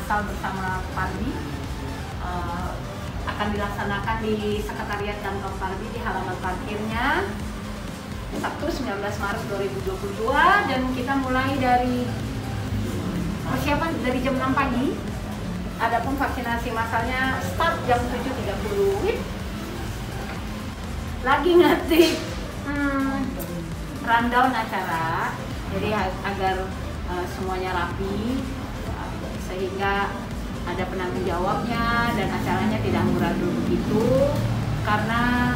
massal bersama Pardi akan dilaksanakan di Sekretariat Kantor Pardi di halaman parkirnya Sabtu 19 Maret 2022, dan kita mulai dari persiapan dari jam 6 pagi. Adapun vaksinasi massalnya start jam 7.30. Lagi ngetik rundown acara, jadi agar semuanya rapi, sehingga ada penanggung jawabnya dan acaranya tidak amburadul begitu, karena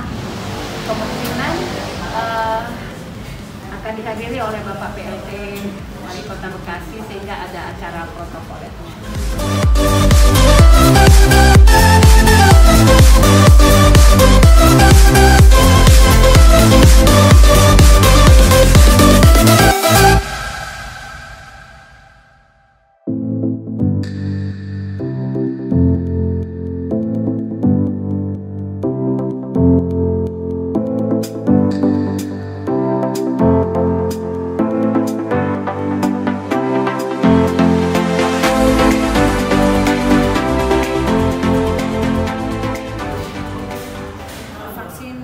kemungkinan akan dihadiri oleh Bapak PLT Wali Kota Bekasi, sehingga ada acara protokoler. Vaksin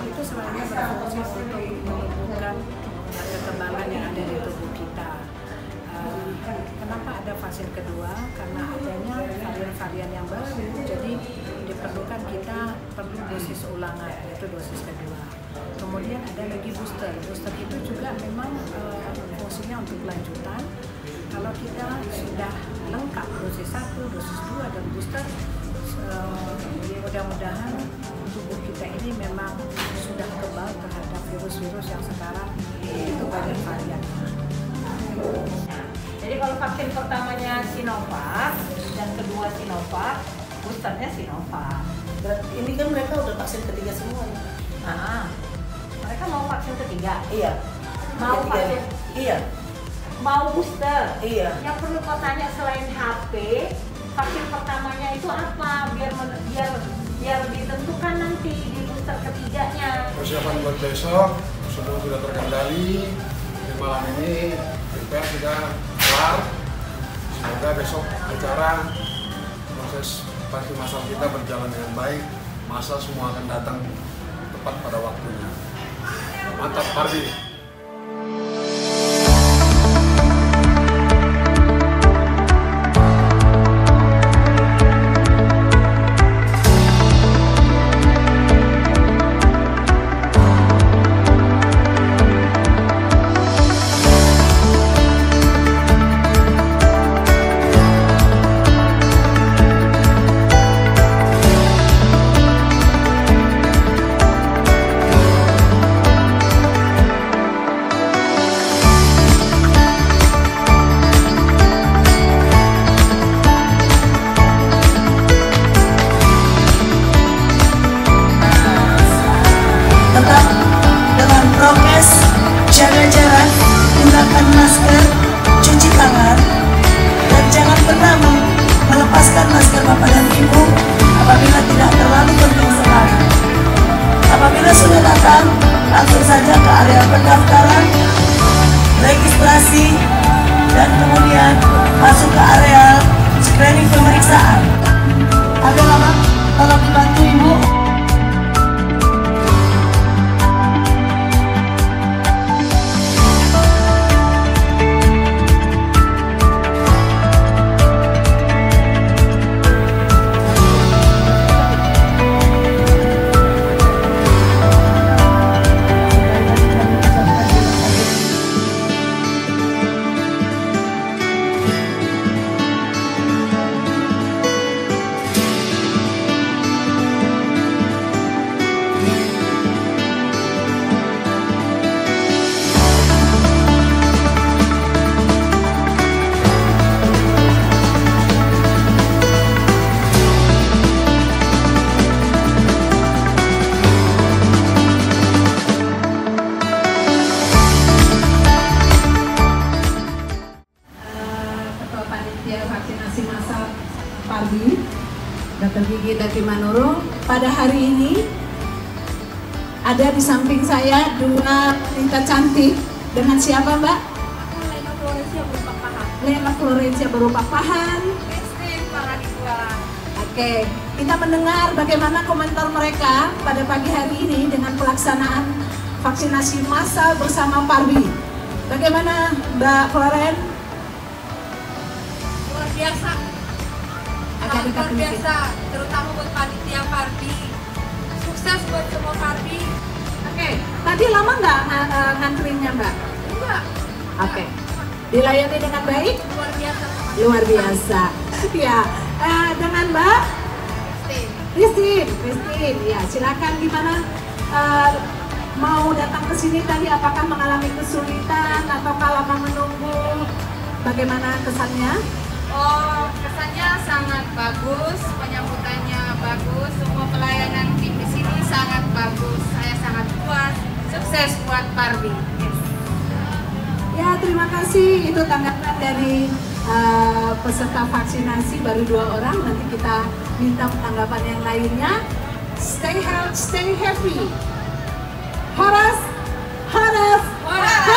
itu sebenarnya berfungsi untuk menumbuhkan kekebalan yang ada di tubuh kita. Kenapa ada vaksin kedua? Karena adanya varian-varian yang baru, jadi diperlukan kita perlu dosis ulangan, yaitu dosis kedua. Kemudian ada lagi booster. Booster itu juga memang fungsinya untuk lanjutan. Kalau kita sudah lengkap dosis 1, dosis 2, dan booster, mudah-mudahan tubuh kita ini memang sudah kebal terhadap virus-virus yang sekarang itu banyak varian. Jadi kalau vaksin pertamanya Sinovac dan kedua Sinovac, boosternya Sinovac. Ini kan mereka udah vaksin ketiga semua ya? Nah, mereka mau vaksin ketiga? Iya. Mau vaksin? Iya. Mau booster? Iya. Yang perlu kau tanya selain HP, vaksin pertamanya itu apa? Biar ditentukan nanti di booster ketiganya. Persiapan buat besok semua sudah terkendali. Di malam ini prepare sudah kelar. Semoga besok acara proses vaksin massal kita berjalan dengan baik. Massa semua akan datang tepat pada waktunya. Mantap, Pardi. Tetap dengan prokes, jaga jarak, gunakan masker, cuci tangan, dan jangan pernah melepaskan masker Bapak dan Ibu apabila tidak terlalu penting sekali. Apabila sudah datang, langsung saja ke area pendaftaran, registrasi, dan kemudian masuk ke area screening pemeriksaan. Ada lama, tolong dibantu Ibu. Vaksinasi massal Pardi, Dr. Gigi Dati Manurung. Pada hari ini ada di samping saya dua wanita cantik. Dengan siapa, Mbak? Lena Florencia berupa pahan. Lena Florencia berupa pahan. Oke, kita mendengar bagaimana komentar mereka pada pagi hari ini dengan pelaksanaan vaksinasi massal bersama Parbi. Bagaimana Mbak Floren? Luar biasa. Agak dekat Luar biasa, terutama buat panitia Parbi. Sukses buat semua Parbi. Oke, tadi lama nggak ngantrinya Mbak? Enggak. Oke, dilayani dengan baik? Luar biasa. Luar biasa. Ya, dengan Mbak Christine, ya silakan gimana mau datang ke sini tadi, apakah mengalami kesulitan atau lama menunggu? Bagaimana kesannya? Oh, kesannya sangat bagus, penyambutannya bagus, semua pelayanan tim di sini sangat bagus. Saya sangat puas. Sukses buat Parbi. Yes. Ya, terima kasih. Itu tanggapan dari peserta vaksinasi, baru 2 orang. Nanti kita minta tanggapan yang lainnya. Stay healthy, stay happy. Horas, horas, horas.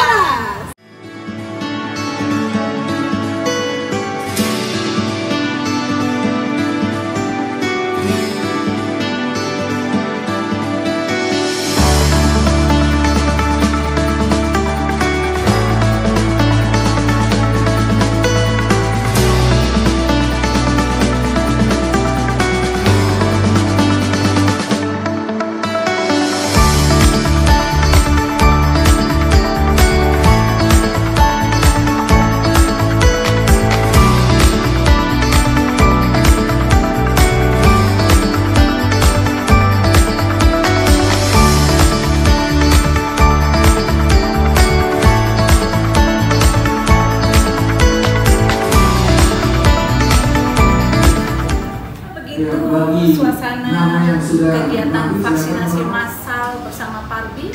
Suasana kegiatan vaksinasi massal bersama Parbi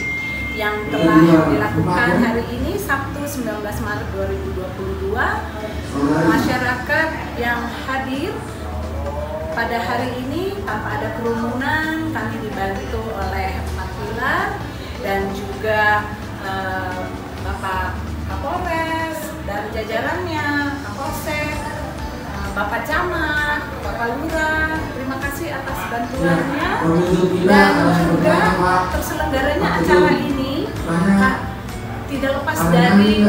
yang telah dilakukan hari ini Sabtu 19 Maret 2022. Masyarakat yang hadir pada hari ini tanpa ada kerumunan, kami dibantu oleh Pak Pilar dan juga Bapak Kapolres dan jajarannya, Kapolsek, Bapak Camat, Bapak Lurah, terima kasih atas bantuannya dan juga terselenggaranya acara ini tidak lepas dari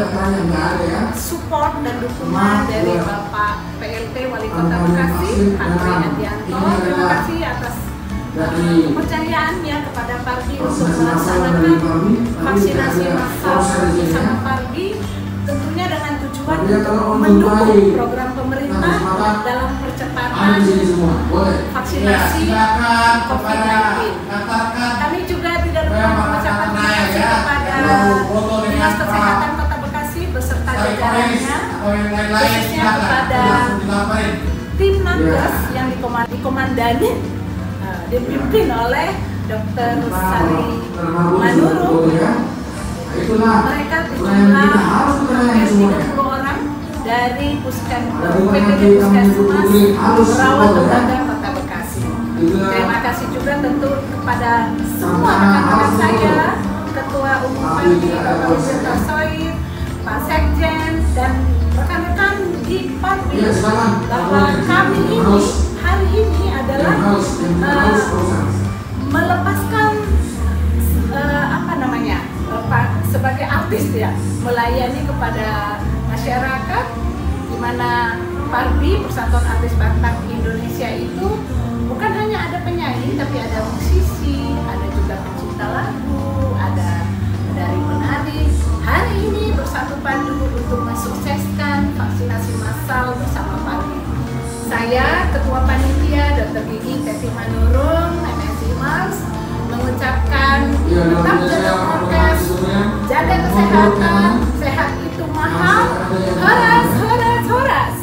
support dan dukungan dari Bapak PLT Wali Kota Bekasi, Pak Tri Adianto. Terima kasih atas kepercayaannya kepada Parbi untuk melaksanakan vaksinasi massal bersama Parbi, tentunya dengan tujuan untuk mendukung program pemerintah dalam percepatan vaksinasi COVID-19. Kami juga tidak lupa mengucapkan terima kasih kepada Dinas Kesehatan Kota Bekasi beserta jajarannya, khususnya kepada tim Nakes yang dikomandani, dipimpin oleh Dr. Sari Manurung. Mereka berjumlah hampir 30 orang dari PPD Puskesmas Perawat Lembaga Kota Bekasi. Terima kasih juga tentu kepada semua rekan-rekan saya, Ketua Umum Parbi Bapak Wisata Soid, Pak Sekjen, dan rekan-rekan di Parbi, bahwa kami ini hari ini adalah melepaskan sebagai artis ya, melayani kepada masyarakat, di mana Parbi Persatuan Artis Batak Indonesia itu bukan hanya ada penyanyi, tapi ada musisi, ada juga pencipta lagu, ada dari menari. Hari ini bersatu padu untuk mensukseskan vaksinasi massal bersama Parbi. Saya Ketua Panitia Dr. Gigi Teti Manurung, MSI Mars, mengucapkan tetap jaga prokes, jaga kesehatan, sehat itu mahal, horas, horas, horas.